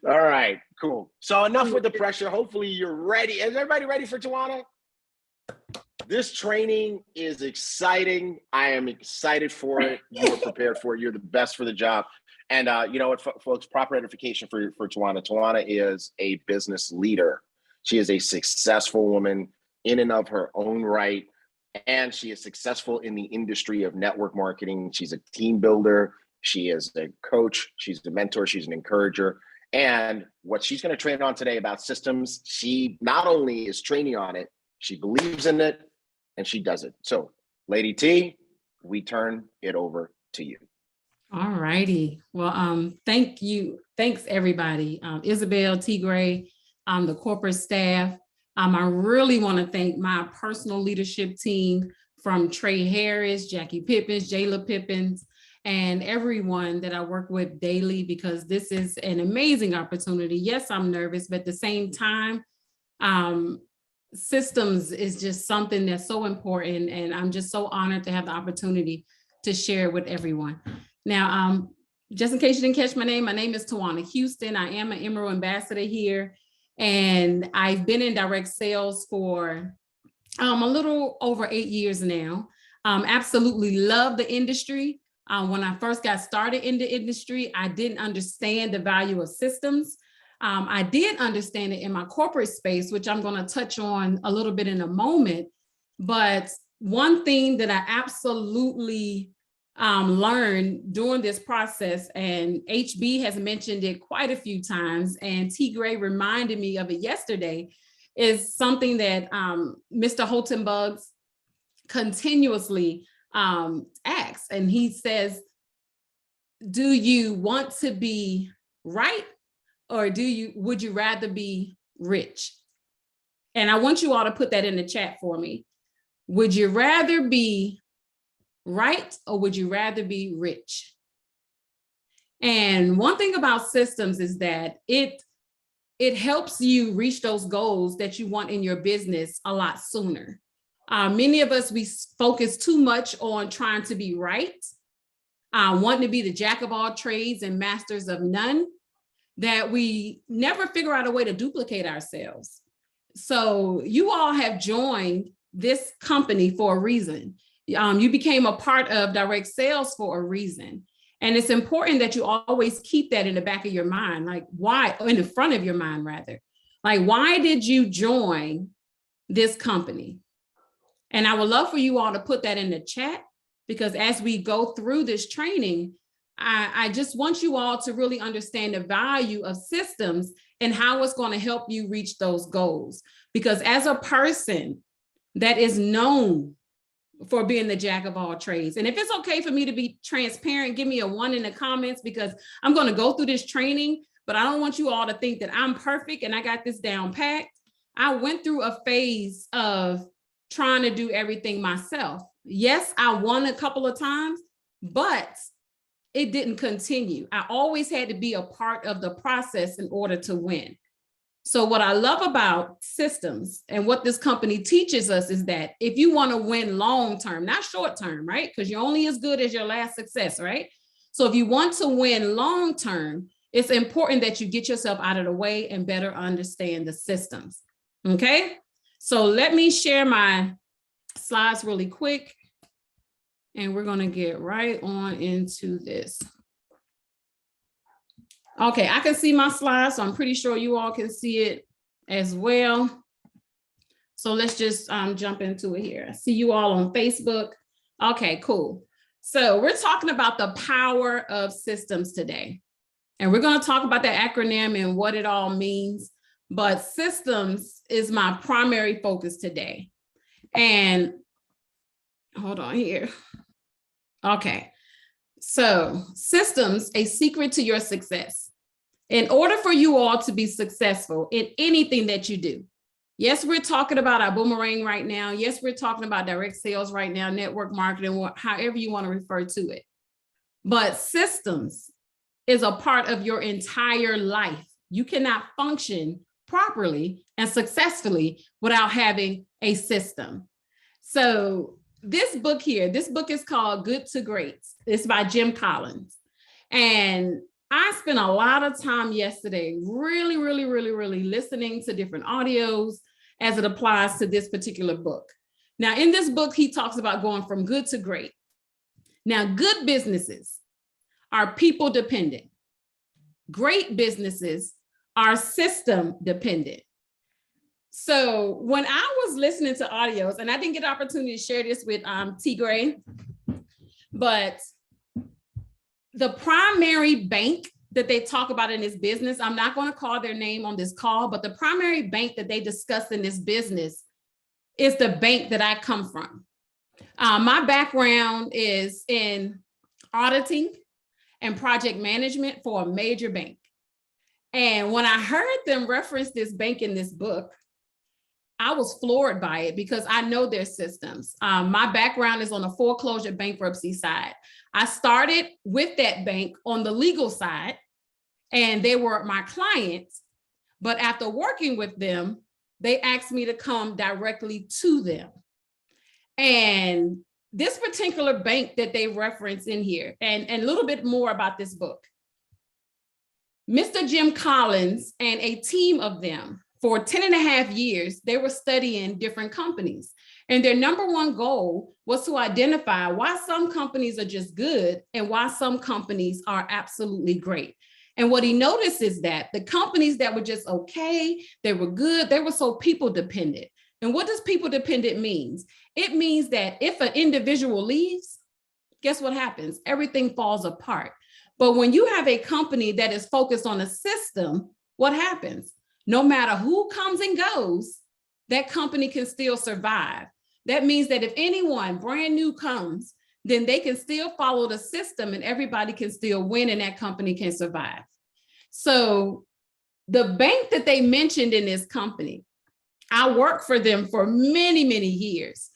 All right, cool. So enough with the pressure. Hopefully you're ready. Is everybody ready for Tajuana? This training is exciting. I am excited for it. You are prepared for it. You're the best for the job. And you know what, folks, proper identification for Tajuana. Tajuana is a business leader. She is a successful woman in and of her own right. And she is successful in the industry of network marketing. She's a team builder. She is a coach. She's a mentor. She's an encourager. And what she's going to train on today about systems, she not only is training on it, she believes in it, and she does it. So, Lady T, we turn it over to you. All righty. Well, thank you. Thanks, everybody. Isabel, T. Gray, the corporate staff. I really want to thank my personal leadership team from Trey Harris, Jackie Pippins, Jayla Pippins, and everyone that I work with daily, because this is an amazing opportunity. Yes, I'm nervous, but at the same time, systems is just something that's so important. And I'm just so honored to have the opportunity to share with everyone. Now, just in case you didn't catch my name is Tajuana Houston. I am an Emerald Ambassador here. And I've been in direct sales for a little over 8 years now. Absolutely love the industry. When I first got started in the industry, I didn't understand the value of systems. I did understand it in my corporate space, which I'm going to touch on a little bit in a moment. But one thing that I absolutely learned during this process, and HB has mentioned it quite a few times, and T. Gray reminded me of it yesterday, is something that Mr. Holtenbugs continuously asks. And he says, do you want to be right, or would you rather be rich? And I want you all to put that in the chat for me. Would you rather be right, or would you rather be rich? And one thing about systems is that it helps you reach those goals that you want in your business a lot sooner. Many of us, we focus too much on trying to be right, wanting to be the jack of all trades and masters of none, that we never figure out a way to duplicate ourselves. So you all have joined this company for a reason. You became a part of direct sales for a reason. And it's important that you always keep that in the back of your mind, like why, or in the front of your mind rather, like why did you join this company? And I would love for you all to put that in the chat, because as we go through this training, I just want you all to really understand the value of systems and how it's going to help you reach those goals. Because as a person that is known for being the jack of all trades, and if it's okay for me to be transparent, give me a 1 in the comments, because I'm going to go through this training, but I don't want you all to think that I'm perfect and I got this down packed. I went through a phase of trying to do everything myself. Yes, I won a couple of times, but it didn't continue. I always had to be a part of the process in order to win. So what I love about systems and what this company teaches us is that if you want to win long-term, not short-term, right? Because you're only as good as your last success, right? So if you want to win long-term, it's important that you get yourself out of the way and better understand the systems, okay? So let me share my slides really quick, and we're going to get right on into this. Okay, I can see my slides, so I'm pretty sure you all can see it as well. So let's just jump into it here. I see you all on Facebook. Okay, cool. So we're talking about the power of systems today. And we're going to talk about that acronym and what it all means. But systems is my primary focus today. And hold on here. Okay. So systems, a secret to your success. In order for you all to be successful in anything that you do, yes, we're talking about Ibüümerang right now. Yes, we're talking about direct sales right now, network marketing, however you want to refer to it. But systems is a part of your entire life. You cannot function properly and successfully without having a system. So this book here, this book is called Good to Great. It's by Jim Collins. And I spent a lot of time yesterday really listening to different audios as it applies to this particular book. Now, in this book, he talks about going from good to great. Now, good businesses are people dependent. Great businesses are system dependent. So when I was listening to audios, and I didn't get an opportunity to share this with T. Gray, but the primary bank that they talk about in this business, I'm not going to call their name on this call, but the primary bank that they discuss in this business is the bank that I come from. My background is in auditing and project management for a major bank. And when I heard them reference this bank in this book, I was floored by it because I know their systems. My background is on the foreclosure bankruptcy side. I started with that bank on the legal side, and they were my clients. But after working with them, they asked me to come directly to them. And this particular bank that they reference in here, and a little bit more about this book. Mr. Jim Collins and a team of them, for 10.5 years, they were studying different companies. And their number one goal was to identify why some companies are just good and why some companies are absolutely great. And what he noticed is that the companies that were just okay, they were good, they were so people dependent. And what does people dependent means? It means that if an individual leaves, guess what happens? Everything falls apart. But when you have a company that is focused on a system, what happens? No matter who comes and goes, that company can still survive. That means that if anyone brand new comes, then they can still follow the system and everybody can still win and that company can survive. So the bank that they mentioned in this company, I worked for them for many years.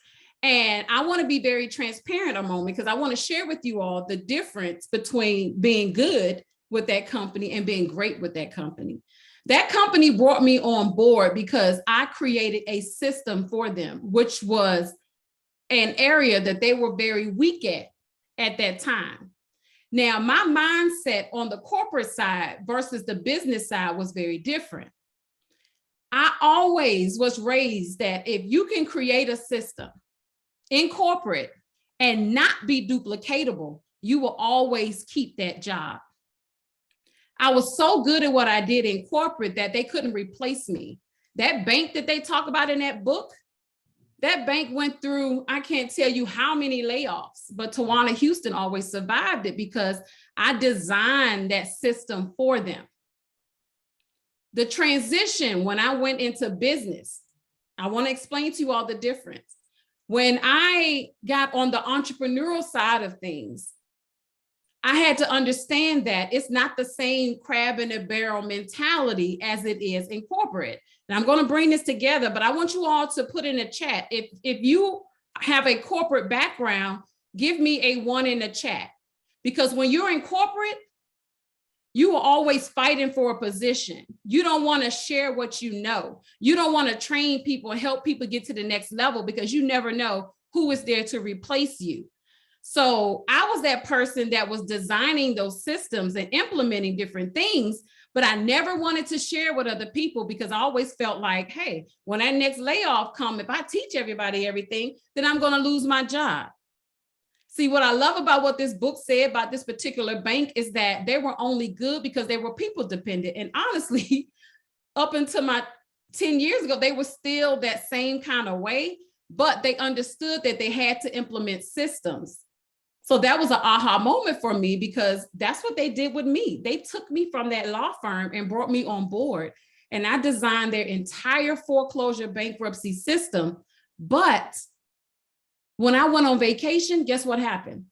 And I want to be very transparent a moment because I want to share with you all the difference between being good with that company and being great with that company. That company brought me on board because I created a system for them, which was an area that they were very weak at that time. Now, my mindset on the corporate side versus the business side was very different. I always was raised that if you can create a system in corporate and not be duplicatable, you will always keep that job. I was so good at what I did in corporate that they couldn't replace me. That bank that they talk about in that book, that bank went through, I can't tell you how many layoffs, but Tajuana Houston always survived it because I designed that system for them. The transition when I went into business, I want to explain to you all the difference. When I got on the entrepreneurial side of things, I had to understand that it's not the same crab in a barrel mentality as it is in corporate. And I'm going to bring this together, but I want you all to put in a chat. If you have a corporate background, give me a 1 in the chat. Because when you're in corporate, you are always fighting for a position. You don't want to share what you know. You don't want to train people and help people get to the next level because you never know who is there to replace you. So I was that person that was designing those systems and implementing different things, but I never wanted to share with other people because I always felt like, hey, when that next layoff comes, if I teach everybody everything, then I'm going to lose my job. See, what I love about what this book said about this particular bank is that they were only good because they were people dependent. And honestly, up until my 10 years ago, they were still that same kind of way, but they understood that they had to implement systems. So that was an aha moment for me because that's what they did with me. They took me from that law firm and brought me on board. And I designed their entire foreclosure bankruptcy system. But when I went on vacation, guess what happened?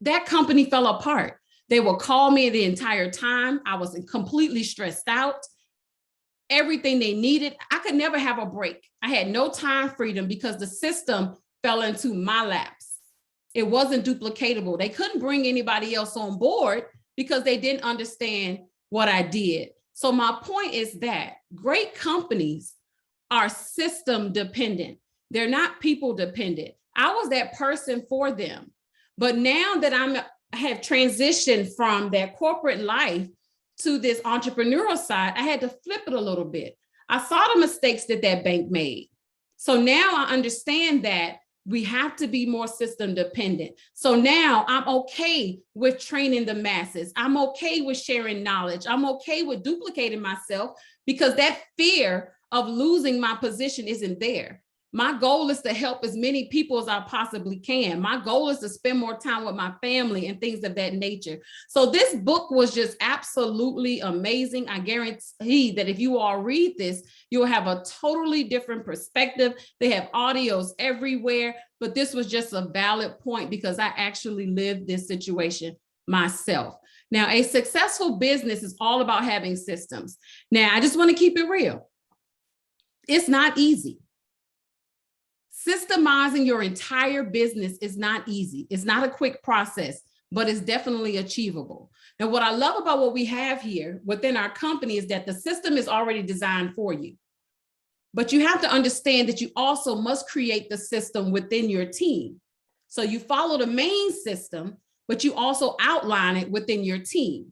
That company fell apart. They would call me the entire time. I was completely stressed out. Everything they needed, I could never have a break. I had no time freedom because the system fell into my laps. It wasn't duplicatable. They couldn't bring anybody else on board because they didn't understand what I did. So my point is that great companies are system dependent. They're not people dependent. I was that person for them. But now that I'm have transitioned from that corporate life to this entrepreneurial side, I had to flip it a little bit. I saw the mistakes that that bank made. So now I understand that we have to be more system dependent. So now I'm okay with training the masses. I'm okay with sharing knowledge. I'm okay with duplicating myself because that fear of losing my position isn't there. My goal is to help as many people as I possibly can. My goal is to spend more time with my family and things of that nature. So this book was just absolutely amazing. I guarantee that if you all read this, you'll have a totally different perspective. They have audios everywhere, but this was just a valid point because I actually lived this situation myself. Now, a successful business is all about having systems. Now, I just want to keep it real. It's not easy. Systemizing your entire business is not easy. It's not a quick process, but it's definitely achievable. Now, what I love about what we have here within our company is that the system is already designed for you. But you have to understand that you also must create the system within your team. So you follow the main system, but you also outline it within your team.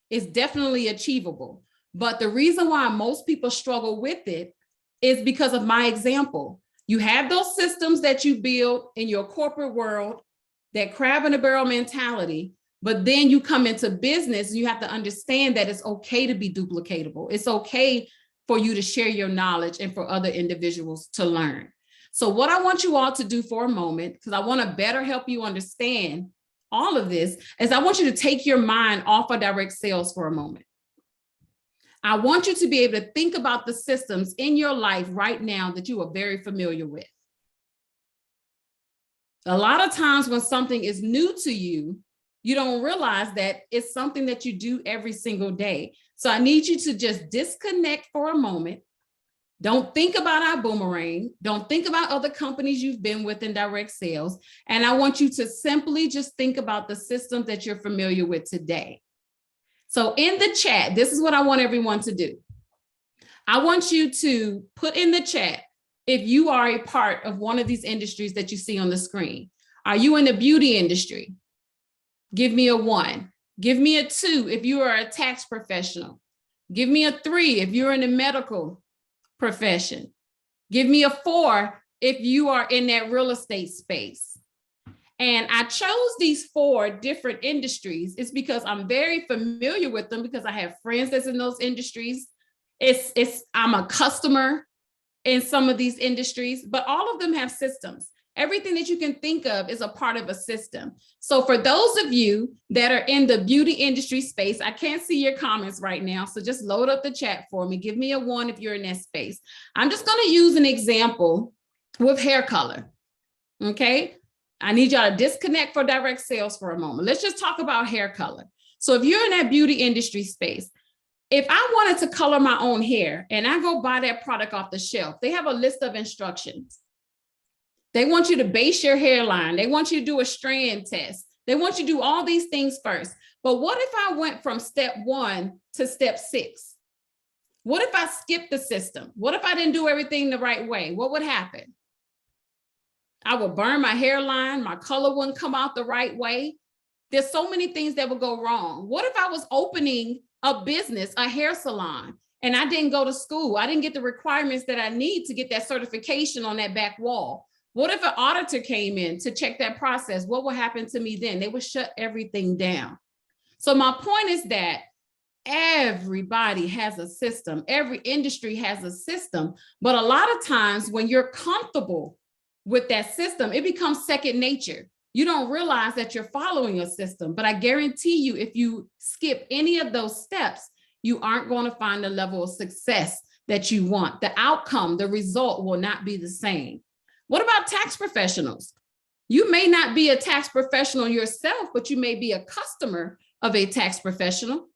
It's definitely achievable. But the reason why most people struggle with it is because of my example. You have those systems that you build in your corporate world, that crab in a barrel mentality, but then you come into business, you have to understand that it's okay to be duplicatable. It's okay for you to share your knowledge and for other individuals to learn. So what I want you all to do for a moment, because I want to better help you understand all of this, is I want you to take your mind off of direct sales for a moment. I want you to be able to think about the systems in your life right now that you are very familiar with. A lot of times when something is new to you, you don't realize that it's something that you do every single day. So I need you to just disconnect for a moment. Don't think about Ibüümerang. Don't think about other companies you've been with in direct sales. And I want you to simply just think about the systems that you're familiar with today. So in the chat, this is what I want everyone to do. I want you to put in the chat if you are a part of one of these industries that you see on the screen. Are you in the beauty industry? Give me a 1. Give me a 2 if you are a tax professional. Give me a 3 if you're in the medical profession. Give me a 4 if you are in that real estate space. And I chose these 4 different industries. It's because I'm very familiar with them because I have friends that's in those industries. I'm a customer in some of these industries, but all of them have systems. Everything that you can think of is a part of a system. So for those of you that are in the beauty industry space, I can't see your comments right now, so just load up the chat for me. Give me a 1 if you're in that space. I'm just going to use an example with hair color, okay? I need y'all to disconnect for direct sales for a moment. Let's just talk about hair color. So if you're in that beauty industry space, if I wanted to color my own hair and I go buy that product off the shelf, they have a list of instructions. They want you to base your hairline. They want you to do a strand test. They want you to do all these things first. But what if I went from step 1 to step 6? What if I skipped the system? What if I didn't do everything the right way? What would happen? I would burn my hairline. My color wouldn't come out the right way. There's so many things that would go wrong. What if I was opening a business, a hair salon, and I didn't go to school? I didn't get the requirements that I need to get that certification on that back wall. What if an auditor came in to check that process? What would happen to me then? They would shut everything down. So my point is that everybody has a system. Every industry has a system. But a lot of times when you're comfortable with that system, it becomes second nature. You don't realize that you're following a system. But I guarantee you, if you skip any of those steps, you aren't going to find the level of success that you want. The outcome, the result will not be the same. What about tax professionals? You may not be a tax professional yourself, but you may be a customer of a tax professional.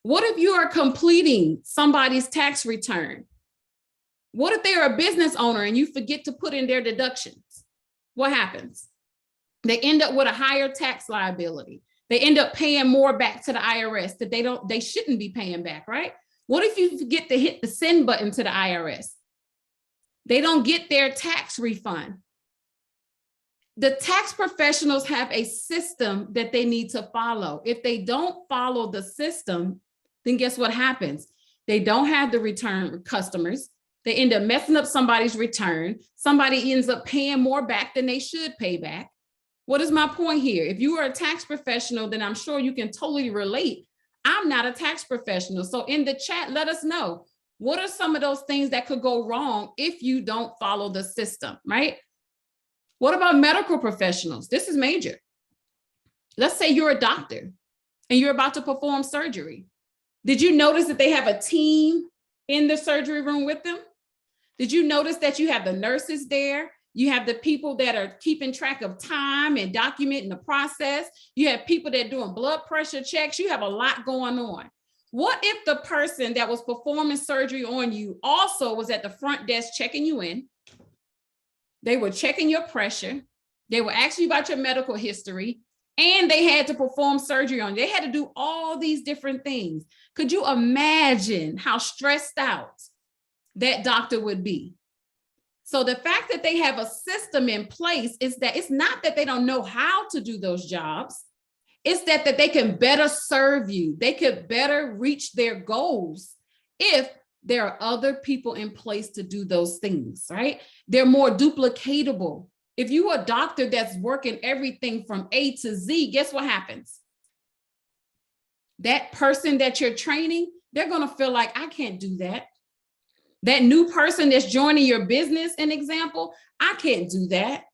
What if you are completing somebody's tax return? What if they're a business owner and you forget to put in their deductions? What happens? They end up with a higher tax liability. They end up paying more back to the IRS that they shouldn't be paying back, right? What if you forget to hit the send button to the IRS? They don't get their tax refund. The tax professionals have a system that they need to follow. If they don't follow the system, then guess what happens? They don't have the return customers. They end up messing up somebody's return. Somebody ends up paying more back than they should pay back. What is my point here? If you are a tax professional, then I'm sure you can totally relate. I'm not a tax professional. So in the chat, let us know, what are some of those things that could go wrong if you don't follow the system, right? What about medical professionals? This is major. Let's say you're a doctor and you're about to perform surgery. Did you notice that they have a team in the surgery room with them? Did you notice that you have the nurses there? You have the people that are keeping track of time and documenting the process. You have people that are doing blood pressure checks. You have a lot going on. What if the person that was performing surgery on you also was at the front desk checking you in? They were checking your pressure. They were asking you about your medical history, and they had to perform surgery on you. They had to do all these different things. Could you imagine how stressed out that doctor would be? So the fact that they have a system in place is that it's not that they don't know how to do those jobs. It's that they can better serve you. They could better reach their goals if there are other people in place to do those things, right? They're more duplicatable. If you're a doctor that's working everything from A to Z, guess what happens? That person that you're training, they're going to feel like, I can't do that. That new person that's joining your business, an example, I can't do that.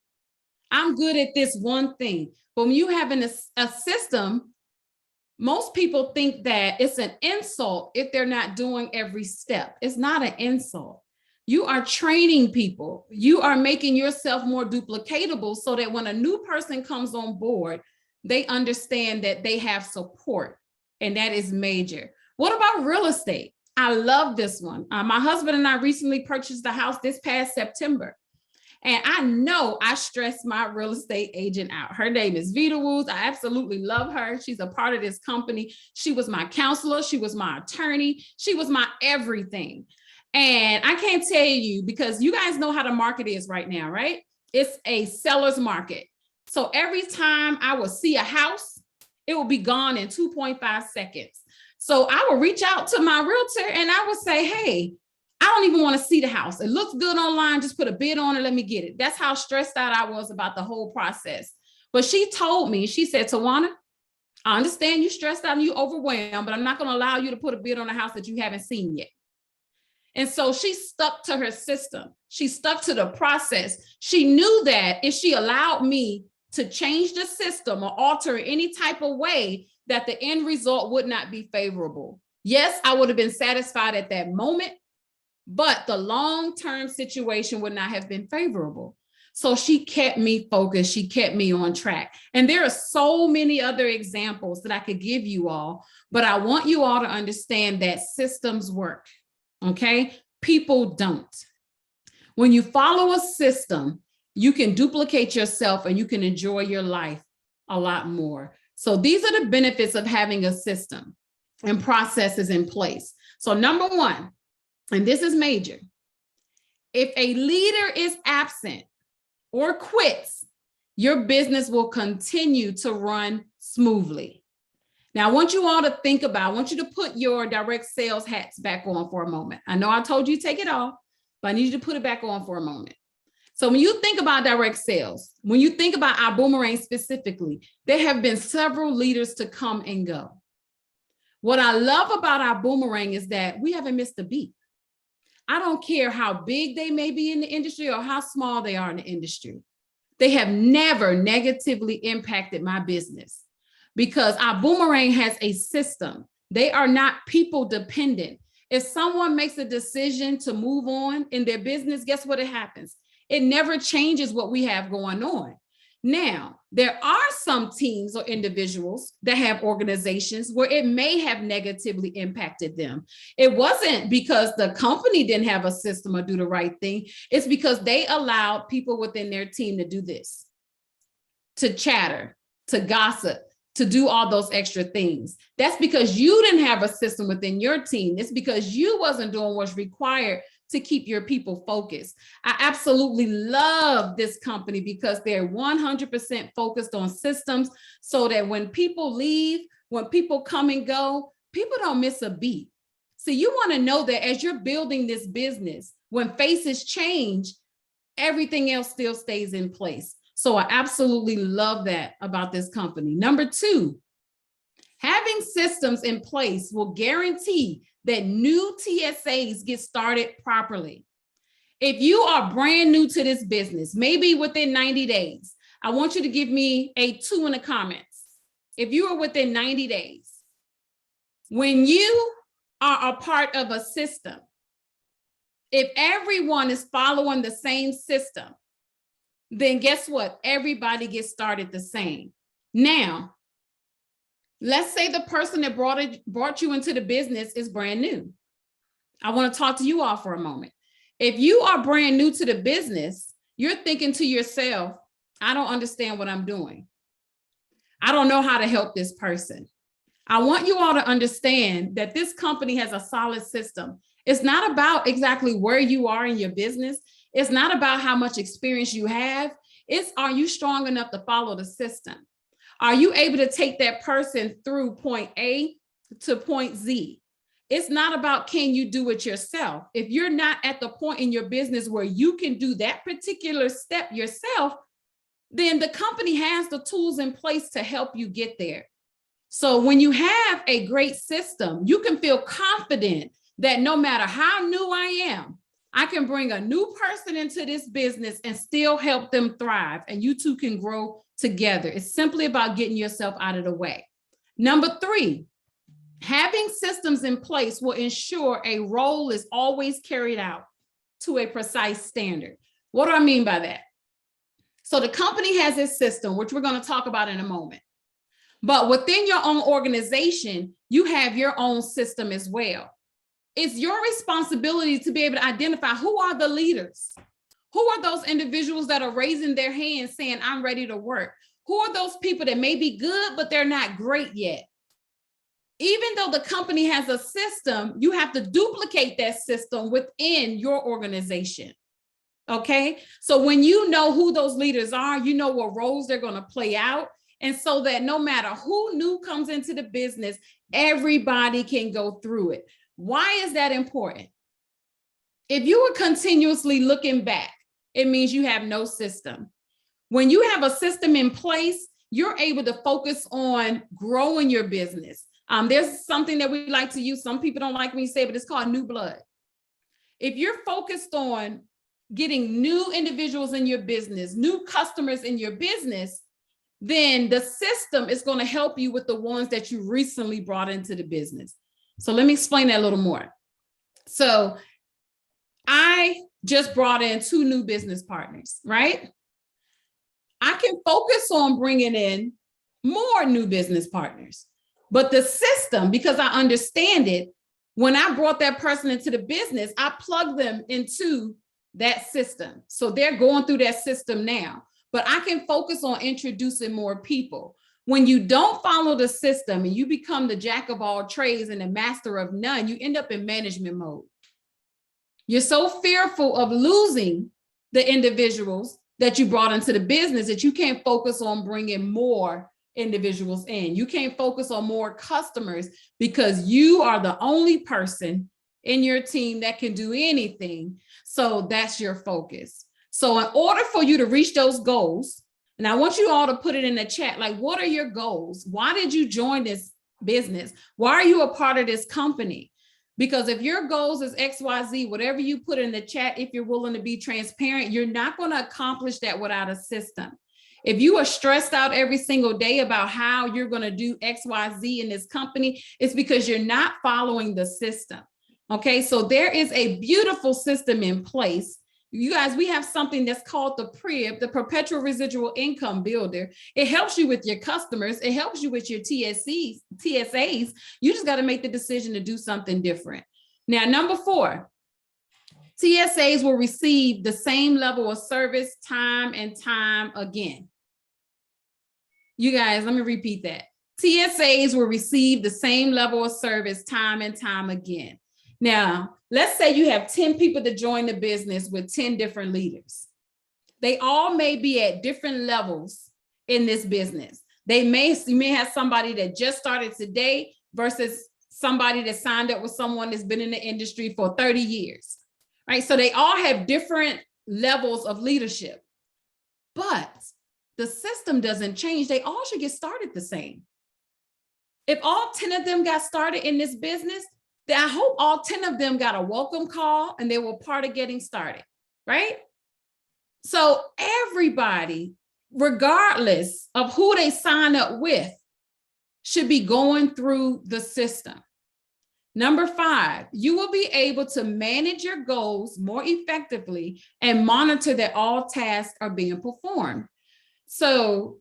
I'm good at this one thing. But when you have a system, most people think that it's an insult if they're not doing every step. It's not an insult. You are training people. You are making yourself more duplicatable so that when a new person comes on board, they understand that they have support, and that is major. What about real estate? I love this one. My husband and I recently purchased a house this past September. And I know I stressed my real estate agent out. Her name is Vita Woods. I absolutely love her. She's a part of this company. She was my counselor. She was my attorney. She was my everything. And I can't tell you, because you guys know how the market is right now, right? It's a seller's market. So every time I would see a house, it will be gone in 2.5 seconds. So I would reach out to my realtor and I would say, hey, I don't even want to see the house. It looks good online. Just put a bid on it. Let me get it. That's how stressed out I was about the whole process. But she told me, she said, Tajuana, I understand you stressed out and you overwhelmed, but I'm not going to allow you to put a bid on a house that you haven't seen yet. And so she stuck to her system. She stuck to the process. She knew that if she allowed me to change the system or alter it any type of way, that the end result would not be favorable. Yes, I would have been satisfied at that moment, but the long-term situation would not have been favorable. So she kept me focused. She kept me on track. And there are so many other examples that I could give you all, but I want you all to understand that systems work, okay? People don't. When you follow a system, you can duplicate yourself and you can enjoy your life a lot more. So these are the benefits of having a system and processes in place. So number one, and this is major, if a leader is absent or quits, your business will continue to run smoothly. Now, I want you all to think about, I want you to put your direct sales hats back on for a moment. I know I told you to take it off, but I need you to put it back on for a moment. So when you think about direct sales, when you think about Ibüümerang specifically, there have been several leaders to come and go. What I love about Ibüümerang is that we haven't missed a beat. I don't care how big they may be in the industry or how small they are in the industry. They have never negatively impacted my business because Ibüümerang has a system. They are not people dependent. If someone makes a decision to move on in their business, guess what happens? It never changes what we have going on. Now, there are some teams or individuals that have organizations where it may have negatively impacted them. It wasn't because the company didn't have a system or do the right thing. It's because they allowed people within their team to do this, to chatter, to gossip, to do all those extra things. That's because you didn't have a system within your team. It's because you wasn't doing what's required to keep your people focused. I absolutely love this company because they're 100% focused on systems so that when people leave, when people come and go, people don't miss a beat. So you want to know that as you're building this business, when faces change, everything else still stays in place. So I absolutely love that about this company. Number two, having systems in place will guarantee that new TSAs get started properly. If you are brand new to this business, maybe within 90 days, I want you to give me a 2 in the comments. If you are within 90 days, when you are a part of a system, if everyone is following the same system, then guess what? Everybody gets started the same. Now, let's say the person that brought you into the business is brand new. I want to talk to you all for a moment. If you are brand new to the business, you're thinking to yourself, I don't understand what I'm doing. I don't know how to help this person. I want you all to understand that this company has a solid system. It's not about exactly where you are in your business. It's not about how much experience you have. It's, are you strong enough to follow the system? Are you able to take that person through point A to point Z? It's not about can you do it yourself. If you're not at the point in your business where you can do that particular step yourself, then the company has the tools in place to help you get there. So when you have a great system, you can feel confident that no matter how new I am, I can bring a new person into this business and still help them thrive, and you two can grow together. It's simply about getting yourself out of the way. Number three, having systems in place will ensure a role is always carried out to a precise standard. What do I mean by that? So the company has its system, which we're going to talk about in a moment. But within your own organization, you have your own system as well. It's your responsibility to be able to identify who are the leaders. Who are those individuals that are raising their hands saying, I'm ready to work? Who are those people that may be good, but they're not great yet? Even though the company has a system, you have to duplicate that system within your organization. Okay, so when you know who those leaders are, you know what roles they're going to play out. And so that no matter who new comes into the business, everybody can go through it. Why is that important? If you are continuously looking back, it means you have no system. When you have a system in place, you're able to focus on growing your business. There's something that we like to use. Some people don't like me to say, but it's called new blood. If you're focused on getting new individuals in your business, new customers in your business, then the system is going to help you with the ones that you recently brought into the business. So let me explain that a little more. So I just brought in 2 new business partners, right? I can focus on bringing in more new business partners, but the system, because I understand it, when I brought that person into the business, I plugged them into that system. So they're going through that system now, but I can focus on introducing more people. When you don't follow the system and you become the jack of all trades and the master of none, you end up in management mode. You're so fearful of losing the individuals that you brought into the business that you can't focus on bringing more individuals in. You can't focus on more customers because you are the only person in your team that can do anything. So that's your focus. So in order for you to reach those goals, and I want you all to put it in the chat, like, what are your goals? Why did you join this business? Why are you a part of this company? Because if your goals is XYZ, whatever you put in the chat, if you're willing to be transparent, you're not going to accomplish that without a system. If you are stressed out every single day about how you're going to do XYZ in this company, it's because you're not following the system. Okay, so there is a beautiful system in place. You guys, we have something that's called the PRIB, the Perpetual Residual Income Builder. It helps you with your customers. It helps you with your TSAs. You just got to make the decision to do something different. Now, number 4, TSAs will receive the same level of service time and time again. You guys, let me repeat that. TSAs will receive the same level of service time and time again. Now, let's say you have 10 people to join the business with 10 different leaders. They all may be at different levels in this business. You may have somebody that just started today versus somebody that signed up with someone that's been in the industry for 30 years, right? So they all have different levels of leadership, but the system doesn't change. They all should get started the same. If all 10 of them got started in this business, then I hope all 10 of them got a welcome call and they were part of getting started, right? So everybody, regardless of who they sign up with, should be going through the system. Number 5, you will be able to manage your goals more effectively and monitor that all tasks are being performed. So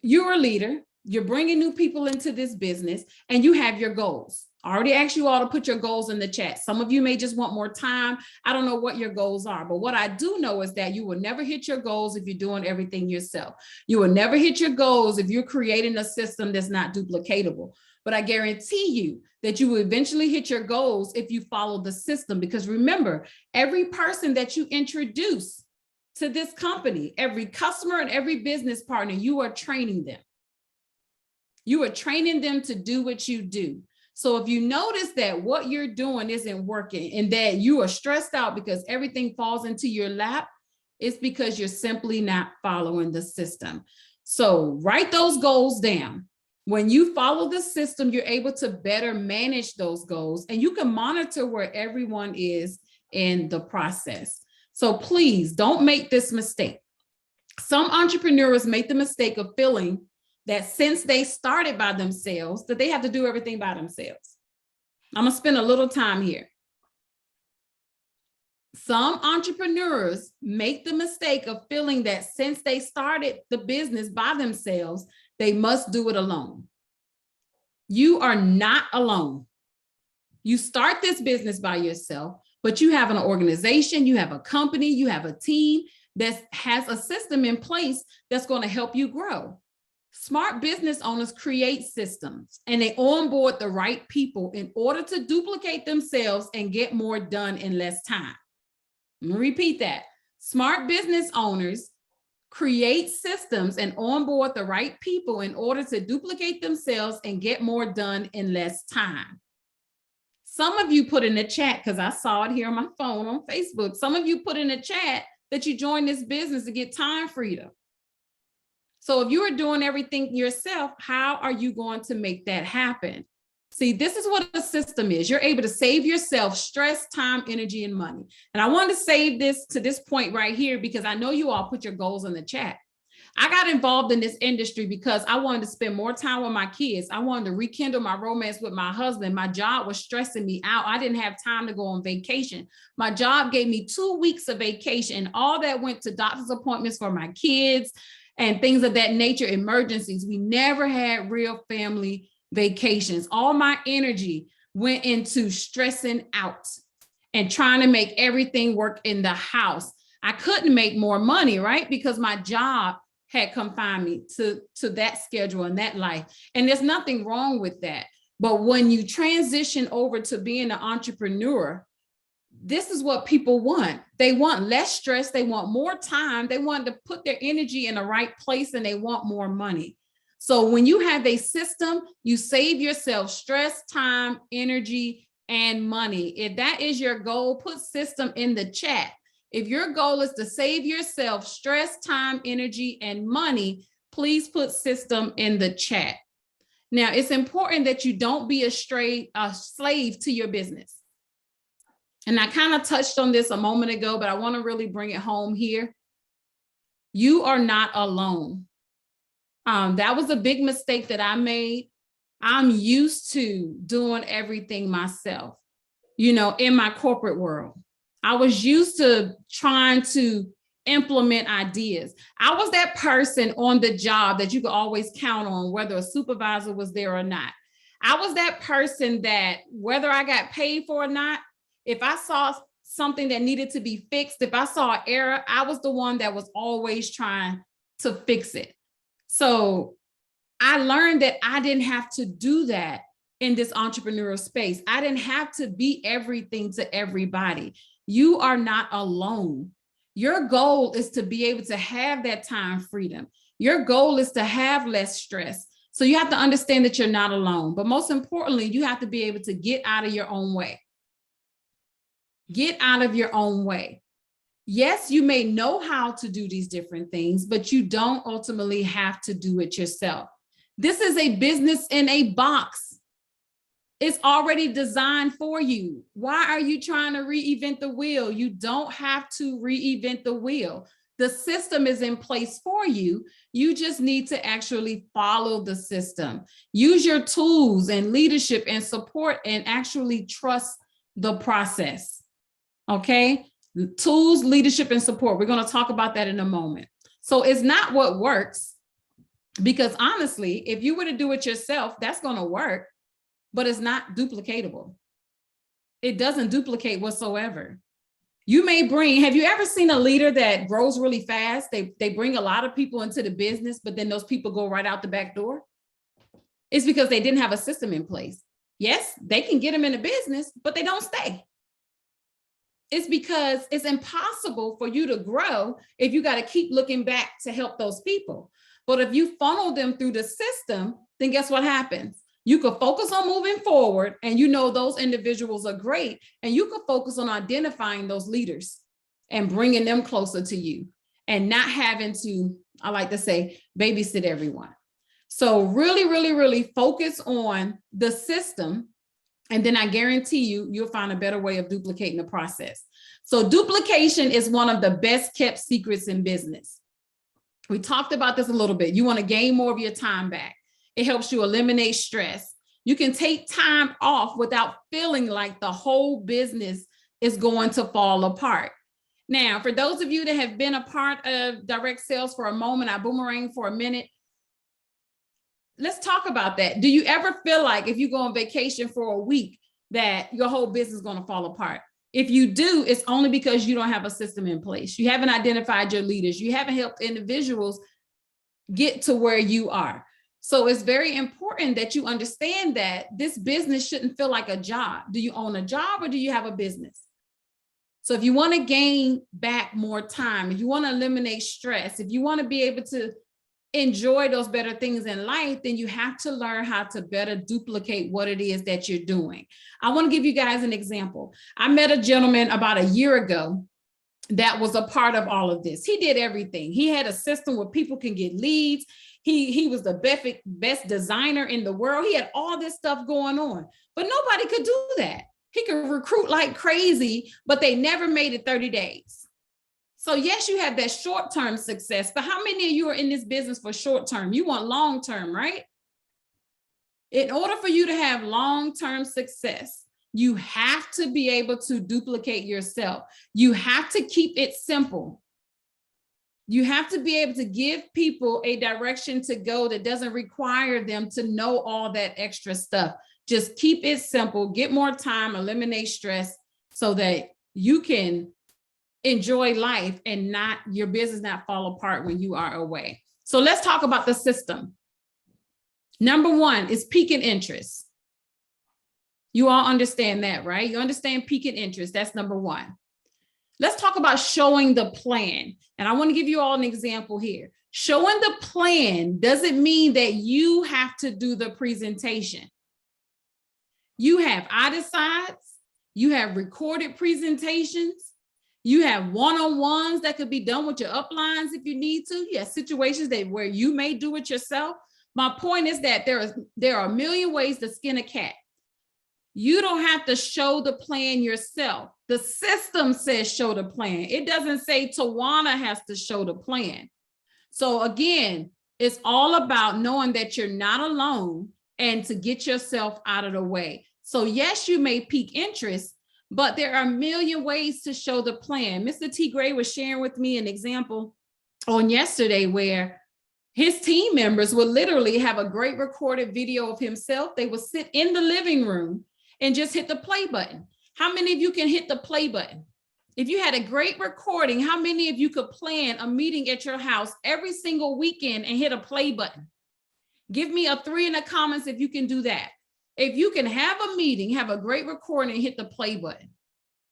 you're a leader, you're bringing new people into this business, and you have your goals. I already asked you all to put your goals in the chat. Some of you may just want more time. I don't know what your goals are, but what I do know is that you will never hit your goals if you're doing everything yourself. You will never hit your goals if you're creating a system that's not duplicatable. But I guarantee you that you will eventually hit your goals if you follow the system. Because remember, every person that you introduce to this company, every customer and every business partner, you are training them. You are training them to do what you do. So if you notice that what you're doing isn't working and that you are stressed out because everything falls into your lap, it's because you're simply not following the system. So write those goals down. When you follow the system, you're able to better manage those goals and you can monitor where everyone is in the process. So please don't make this mistake. Some entrepreneurs make the mistake of feeling that since they started by themselves, that they have to do everything by themselves. I'm gonna spend a little time here. Some entrepreneurs make the mistake of feeling that since they started the business by themselves, they must do it alone. You are not alone. You start this business by yourself, but you have an organization, you have a company, you have a team that has a system in place that's going to help you grow. Smart business owners create systems and they onboard the right people in order to duplicate themselves and get more done in less time. I'm going to repeat that. Smart business owners create systems and onboard the right people in order to duplicate themselves and get more done in less time. Some of you put in the chat, because I saw it here on my phone on Facebook, some of you put in the chat that you joined this business to get time freedom. So if you are doing everything yourself, how are you going to make that happen? See, this is what a system is. You're able to save yourself stress, time, energy, and money. And I want to save this to this point right here because I know you all put your goals in the chat. I got involved in this industry because I wanted to spend more time with my kids. I wanted to rekindle my romance with my husband. My job was stressing me out. I didn't have time to go on vacation. My job gave me 2 weeks of vacation, and all that went to doctor's appointments for my kids and things of that nature, emergencies. We never had real family vacations. All my energy went into stressing out and trying to make everything work in the house. I couldn't make more money, right? Because my job had confined me to that schedule and that life. And there's nothing wrong with that. But when you transition over to being an entrepreneur, this is what people want. They want less stress. They want more time. They want to put their energy in the right place and they want more money. So when you have a system, you save yourself stress, time, energy, and money. If that is your goal, put system in the chat. If your goal is to save yourself stress, time, energy, and money, please put system in the chat. Now, it's important that you don't be a slave to your business. And I kind of touched on this a moment ago, but I want to really bring it home here. You are not alone. That was a big mistake that I made. I'm used to doing everything myself, in my corporate world. I was used to trying to implement ideas. I was that person on the job that you could always count on, whether a supervisor was there or not. I was that person that whether I got paid for or not, if I saw something that needed to be fixed, if I saw an error, I was the one that was always trying to fix it. So I learned that I didn't have to do that in this entrepreneurial space. I didn't have to be everything to everybody. You are not alone. Your goal is to be able to have that time freedom. Your goal is to have less stress. So you have to understand that you're not alone. But most importantly, you have to be able to get out of your own way. Get out of your own way. Yes, you may know how to do these different things, but you don't ultimately have to do it yourself. This is a business in a box. It's already designed for you. Why are you trying to reinvent the wheel? You don't have to reinvent the wheel. The system is in place for you. You just need to actually follow the system. Use your tools and leadership and support and actually trust the process. Okay? Tools, leadership, and support. We're going to talk about that in a moment. So it's not what works, because honestly, if you were to do it yourself, that's going to work, but it's not duplicatable. It doesn't duplicate whatsoever. You may bring, have you ever seen a leader that grows really fast? They bring a lot of people into the business, but then those people go right out the back door. It's because they didn't have a system in place. Yes, they can get them in the business, but they don't stay. It's because it's impossible for you to grow if you got to keep looking back to help those people. But if you funnel them through the system, then guess what happens? You can focus on moving forward, and you know those individuals are great, and you can focus on identifying those leaders and bringing them closer to you and not having to, I like to say, babysit everyone. So really, really, really focus on the system, and then I guarantee you, you'll find a better way of duplicating the process. So duplication is one of the best kept secrets in business. We talked about this a little bit. You want to gain more of your time back. It helps you eliminate stress. You can take time off without feeling like the whole business is going to fall apart. Now, for those of you that have been a part of direct sales for a moment, Ibüümerang for a minute, let's talk about that. Do you ever feel like if you go on vacation for a week that your whole business is going to fall apart? If you do, it's only because you don't have a system in place. You haven't identified your leaders. You haven't helped individuals get to where you are. So it's very important that you understand that this business shouldn't feel like a job. Do you own a job or do you have a business? So if you want to gain back more time, if you want to eliminate stress, if you want to be able to enjoy those better things in life, then you have to learn how to better duplicate what it is that you're doing. I want to give you guys an example. I met a gentleman about a year ago that was a part of all of this. He did everything. He had a system where people can get leads. He was the best designer in the world. He had all this stuff going on, but nobody could do that. He could recruit like crazy, but they never made it 30 days. So yes, you have that short-term success, but how many of you are in this business for short-term? You want long-term, right? In order for you to have long-term success, you have to be able to duplicate yourself. You have to keep it simple. You have to be able to give people a direction to go that doesn't require them to know all that extra stuff. Just keep it simple, get more time, eliminate stress so that you can enjoy life and not your business not fall apart when you are away. So let's talk about the system. Number one is peaking interest. You all understand that, right? You understand peaking interest. That's number one. Let's talk about showing the plan. And I want to give you all an example here. Showing the plan doesn't mean that you have to do the presentation. You have I-decides, you have recorded presentations, you have one-on-ones that could be done with your uplines if you need to. You have situations where you may do it yourself. My point is that there are a million ways to skin a cat. You don't have to show the plan yourself. The system says show the plan. It doesn't say Tajuana has to show the plan. So again, it's all about knowing that you're not alone and to get yourself out of the way. So yes, you may pique interest, but there are a million ways to show the plan. Mr. T. Gray was sharing with me an example on yesterday where his team members would literally have a great recorded video of himself. They would sit in the living room and just hit the play button. How many of you can hit the play button? If you had a great recording, how many of you could plan a meeting at your house every single weekend and hit a play button? Give me a 3 in the comments if you can do that. If you can have a meeting, have a great recording, and hit the play button.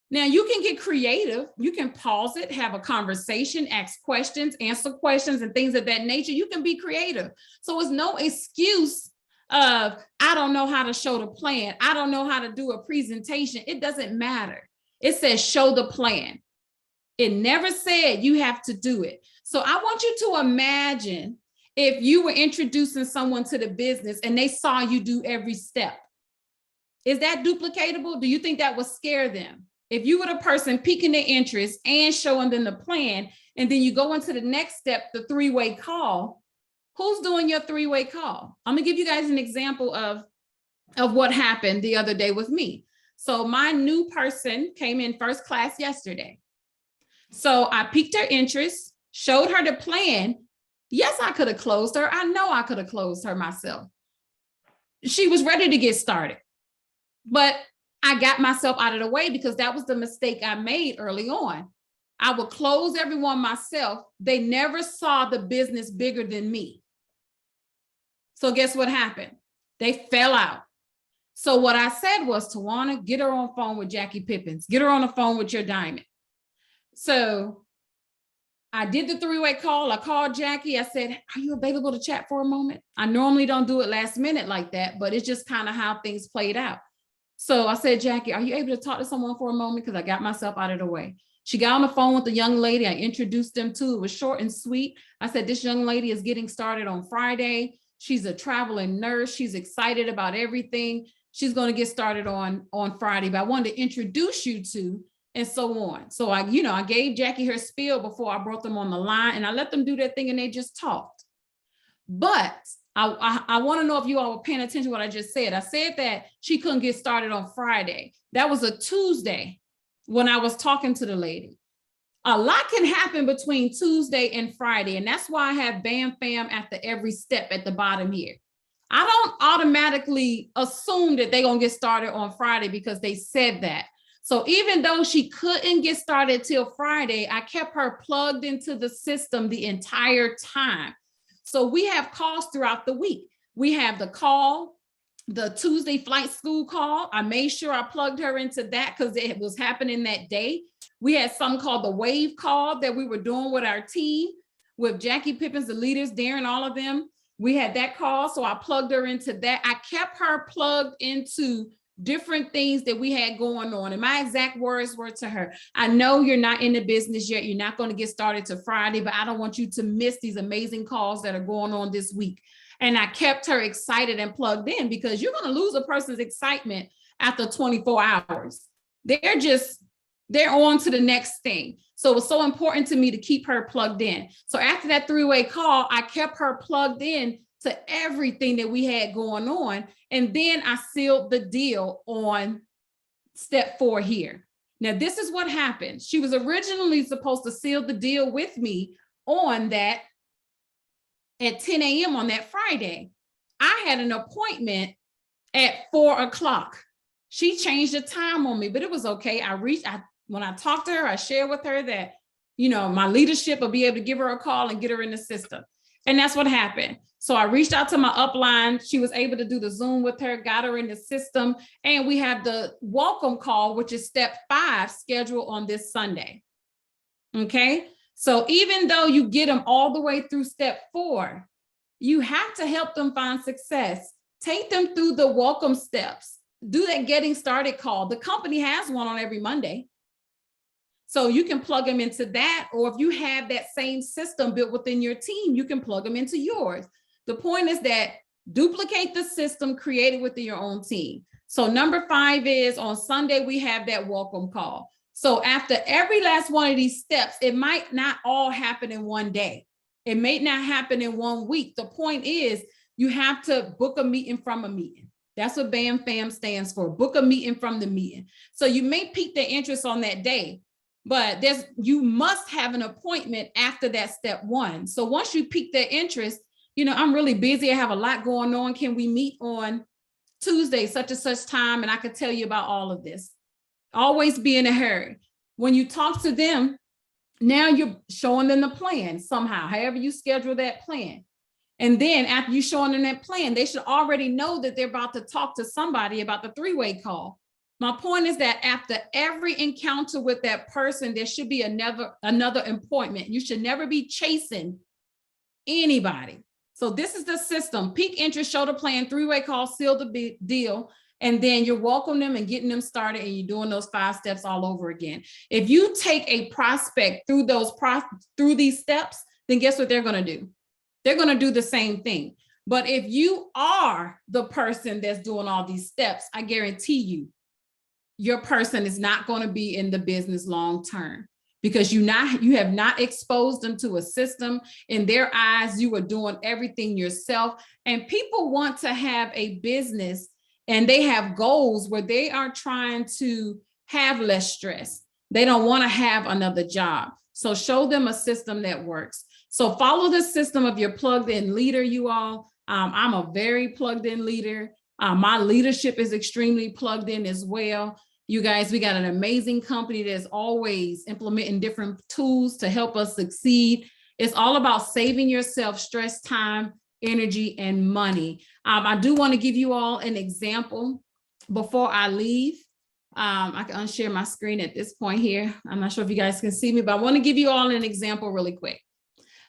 Now you can get creative. You can pause it, have a conversation, ask questions, answer questions, and things of that nature. You can be creative. So it's no excuse of, I don't know how to show the plan. I don't know how to do a presentation. It doesn't matter. It says show the plan. It never said you have to do it. So I want you to imagine if you were introducing someone to the business and they saw you do every step. Is that duplicatable? Do you think that would scare them? If you were the person piquing their interest and showing them the plan, and then you go into the next step, the three-way call, who's doing your three-way call? I'm gonna give you guys an example of what happened the other day with me. So my new person came in first class yesterday. So I piqued her interest, showed her the plan. Yes, I could have closed her. I know I could have closed her myself. She was ready to get started, but I got myself out of the way because that was the mistake I made early on. I would close everyone myself. They never saw the business bigger than me. So guess what happened? They fell out. So what I said was, Tajuana, get her on phone with Jackie Pippins. Get her on the phone with your diamond. So I did the three-way call. I called Jackie. I said, are you available to chat for a moment? I normally don't do it last minute like that, but it's just kind of how things played out. So I said, Jackie, are you able to talk to someone for a moment? Because I got myself out of the way. She got on the phone with the young lady. I introduced them to. It was short and sweet. I said, this young lady is getting started on Friday. She's a traveling nurse. She's excited about everything. She's going to get started on Friday, but I wanted to introduce you to, and so on. So I gave Jackie her spiel before I brought them on the line, and I let them do their thing and they just talked. But I want to know if you all were paying attention to what I just said. I said that she couldn't get started on Friday. That was a Tuesday when I was talking to the lady. A lot can happen between Tuesday and Friday, and that's why I have BAM Fam after every step at the bottom here. I don't automatically assume that they're going to get started on Friday because they said that. So even though she couldn't get started till Friday, I kept her plugged into the system the entire time. So we have calls throughout the week. We have the call, the Tuesday flight school call. I made sure I plugged her into that because it was happening that day. We had something called the wave call that we were doing with our team, with Jackie Pippins, the leaders, Darren, all of them. We had that call, so I plugged her into that. I kept her plugged into different things that we had going on. And my exact words were to her, I know you're not in the business yet. You're not going to get started till Friday, but I don't want you to miss these amazing calls that are going on this week. And I kept her excited and plugged in, because you're going to lose a person's excitement after 24 hours. They're on to the next thing. So it was so important to me to keep her plugged in. So after that three-way call, I kept her plugged in to everything that we had going on. And then I sealed the deal on step 4 here. Now, this is what happened. She was originally supposed to seal the deal with me on that at 10 a.m. on that Friday. I had an appointment at 4 o'clock. She changed the time on me, but it was okay. When I talked to her, I shared with her that, my leadership will be able to give her a call and get her in the system. And that's what happened. So I reached out to my upline. She was able to do the Zoom with her, got her in the system. And we have the welcome call, which is step 5, scheduled on this Sunday. Okay. So even though you get them all the way through step 4, you have to help them find success. Take them through the welcome steps. Do that getting started call. The company has one on every Monday. So you can plug them into that, or if you have that same system built within your team, you can plug them into yours. The point is that duplicate the system created within your own team. So number 5 is on Sunday, we have that welcome call. So after every last one of these steps, it might not all happen in one day. It may not happen in 1 week. The point is you have to book a meeting from a meeting. That's what BAM Fam stands for, book a meeting from the meeting. So you may pique their interest on that day, but you must have an appointment after that step 1. So once you pique their interest, I'm really busy. I have a lot going on. Can we meet on Tuesday, such and such time? And I could tell you about all of this. Always be in a hurry. When you talk to them, now you're showing them the plan somehow, however you schedule that plan. And then after you showing them that plan, they should already know that they're about to talk to somebody about the three-way call. My point is that after every encounter with that person, there should be another appointment. You should never be chasing anybody. So this is the system: peak interest, show the plan, three-way call, seal the deal. And then you're welcoming them and getting them started, and you're doing those 5 steps all over again. If you take a prospect through these steps, then guess what they're going to do? They're going to do the same thing. But if you are the person that's doing all these steps, I guarantee you, your person is not going to be in the business long term, because you have not exposed them to a system. In their eyes, you are doing everything yourself. And people want to have a business, and they have goals where they are trying to have less stress. They don't want to have another job. So show them a system that works. So follow the system of your plugged in leader, you all. I'm a very plugged in leader. My leadership is extremely plugged in as well. You guys, we got an amazing company that's always implementing different tools to help us succeed. It's all about saving yourself stress, time, energy, and money. I do want to give you all an example before I leave. I can unshare my screen at this point here. I'm not sure if you guys can see me, but I want to give you all an example really quick.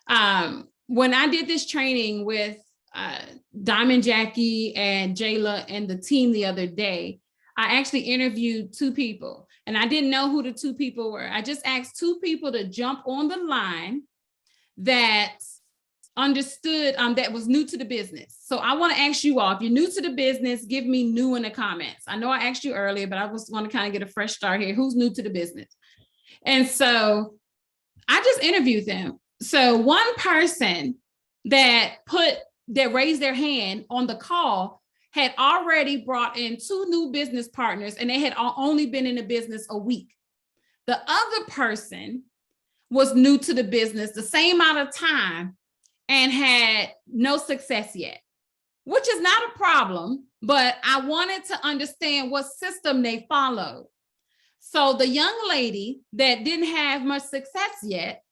When I did this training with Diamond Jackie and Jayla and the team the other day, I actually interviewed 2 people, and I didn't know who the 2 people were. I just asked 2 people to jump on the line that understood, that was new to the business. So I want to ask you all, if you're new to the business, give me new in the comments. I know I asked you earlier, but I just want to kind of get a fresh start here. Who's new to the business? And so I just interviewed them. So one person that raised their hand on the call had already brought in 2 new business partners, and they had only been in the business a week. The other person was new to the business the same amount of time and had no success yet, which is not a problem, but I wanted to understand what system they followed. So the young lady that didn't have much success yet,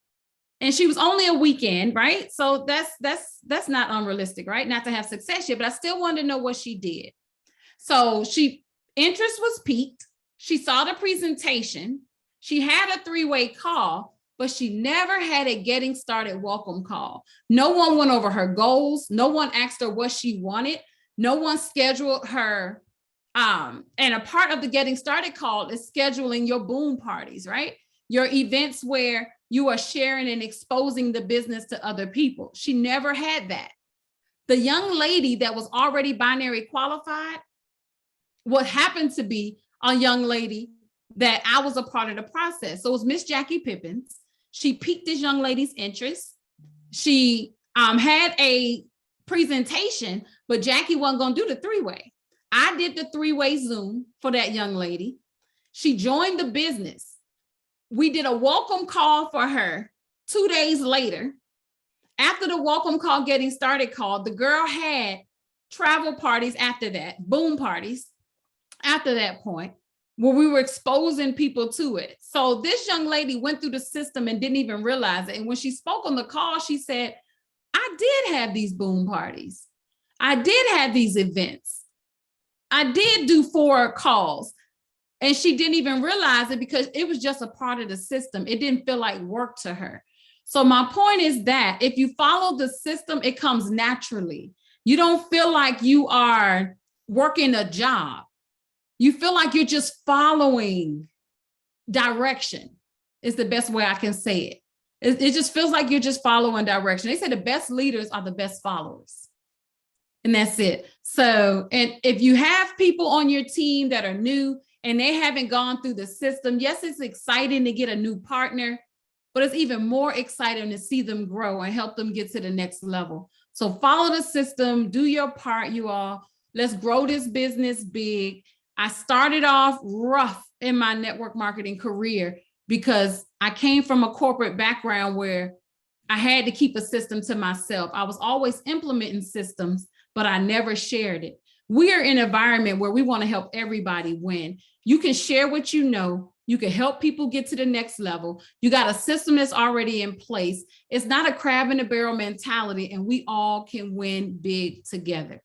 and she was only a weekend, right? So that's not unrealistic, right? Not to have success yet, but I still wanted to know what she did. So interest was piqued. She saw the presentation. She had a 3-way call, but she never had a getting started welcome call. No one went over her goals. No one asked her what she wanted. No one scheduled her. And a part of the getting started call is scheduling your BÜM parties, right? Your events where you are sharing and exposing the business to other people. She never had that. The young lady that was already binary qualified, what happened to be a young lady that I was a part of the process. So it was Miss Jackie Pippins. She piqued this young lady's interest. She had a presentation, but Jackie wasn't going to do the 3-way. I did the 3-way Zoom for that young lady. She joined the business. We did a welcome call for her 2 days later. After the welcome call, getting started call, the girl had travel parties after that, BÜM parties after that point, where we were exposing people to it. So this young lady went through the system and didn't even realize it. And when she spoke on the call, she said, I did have these BÜM parties. I did have these events. I did do 4 calls. And she didn't even realize it because it was just a part of the system. It didn't feel like work to her. So my point is that if you follow the system, it comes naturally. You don't feel like you are working a job. You feel like you're just following direction, is the best way I can say it. It just feels like you're just following direction. They say the best leaders are the best followers. And that's it. So, and if you have people on your team that are new, and they haven't gone through the system, yes, it's exciting to get a new partner, but it's even more exciting to see them grow and help them get to the next level. So follow the system, do your part, you all. Let's grow this business big. I started off rough in my network marketing career because I came from a corporate background where I had to keep a system to myself. I was always implementing systems, but I never shared it. We are in an environment where we want to help everybody win. You can share what you know. You can help people get to the next level. You got a system that's already in place. It's not a crab in a barrel mentality, and we all can win big together.